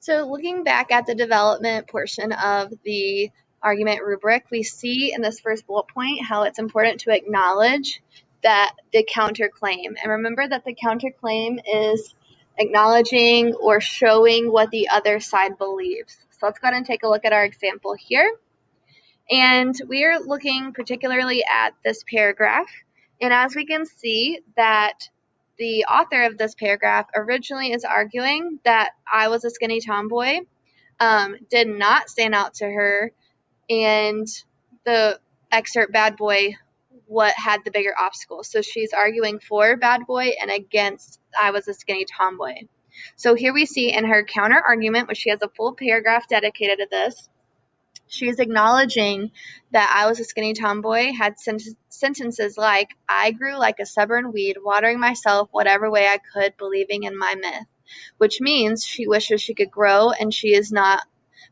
So looking back at the development portion of the argument rubric, we see in this first bullet point how it's important to acknowledge that the counterclaim. And remember that the counterclaim is acknowledging or showing what the other side believes. So let's go ahead and take a look at our example here. And we are looking particularly at this paragraph. And as we can see that the author of this paragraph originally is arguing that I was a skinny tomboy, did not stand out to her, and the excerpt bad boy what had the bigger obstacle. So she's arguing for bad boy and against I was a skinny tomboy. So here we see in her counter argument, which she has a full paragraph dedicated to this, she's acknowledging that I was a skinny tomboy, had sentences like, I grew like a stubborn weed, watering myself whatever way I could, believing in my myth, which means she wishes she could grow, and she is not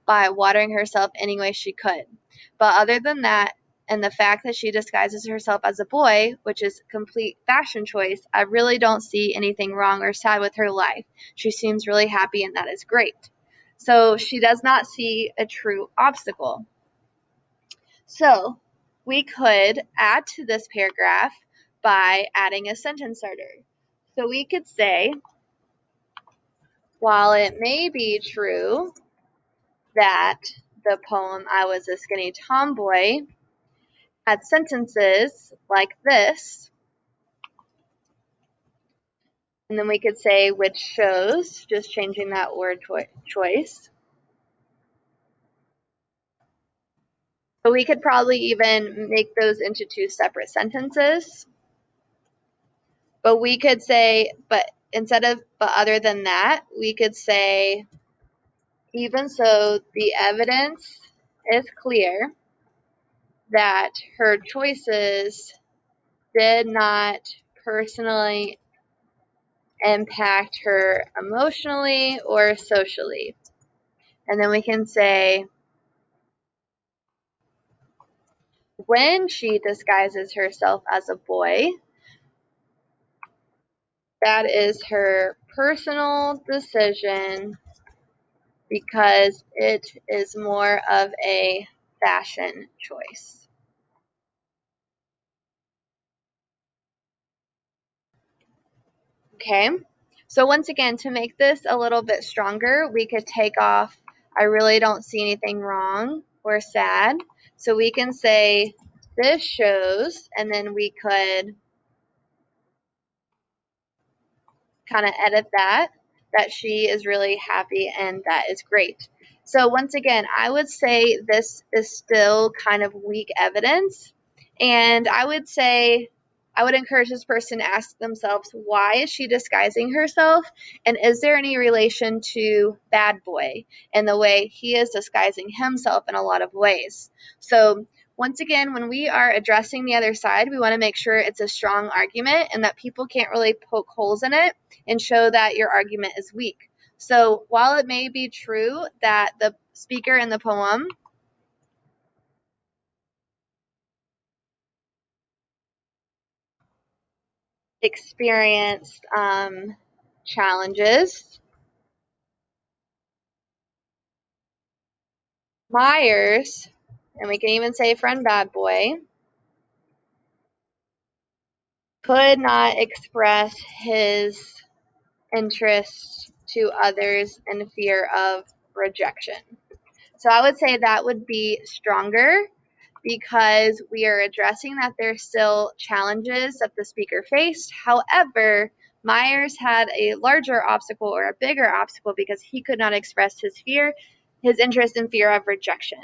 by watering herself any way she could. But other than that, and the fact that she disguises herself as a boy, which is complete fashion choice, I really don't see anything wrong or sad with her life. She seems really happy, and that is great. So she does not see a true obstacle. So we could add to this paragraph by adding a sentence starter. So we could say, while it may be true that the poem I Was a Skinny Tomboy had sentences like this, and then we could say which shows, just changing that word choice. But we could probably even make those into two separate sentences. But we could say, but instead of, but other than that, we could say, even so, the evidence is clear that her choices did not personally impact her emotionally or socially. And then we can say, when she disguises herself as a boy, that is her personal decision because it is more of a fashion choice. Okay, so once again, to make this a little bit stronger, we could take off, I really don't see anything wrong or sad. So we can say, this shows, and then we could kind of edit that she is really happy, and that is great. So once again, I would say this is still kind of weak evidence, and I would say I would encourage this person to ask themselves, why is she disguising herself, and is there any relation to bad boy and the way he is disguising himself in a lot of ways. So once again, when we are addressing the other side, we want to make sure it's a strong argument and that people can't really poke holes in it and show that your argument is weak. So while it may be true that the speaker in the poem experienced challenges, Myers, and we can even say friend bad boy, could not express his interest to others in fear of rejection. So I would say that would be stronger because we are addressing that there's still challenges that the speaker faced. However, Myers had a larger obstacle or a bigger obstacle because he could not express his fear, his interest in fear of rejection.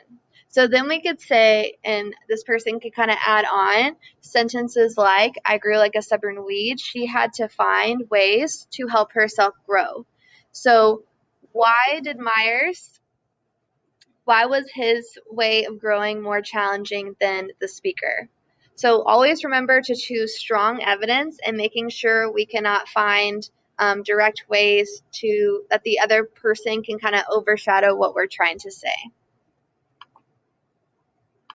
So then we could say, and this person could kind of add on sentences like, I grew like a stubborn weed. She had to find ways to help herself grow. So why was his way of growing more challenging than the speaker? So always remember to choose strong evidence and making sure we cannot find direct ways that the other person can kind of overshadow what we're trying to say.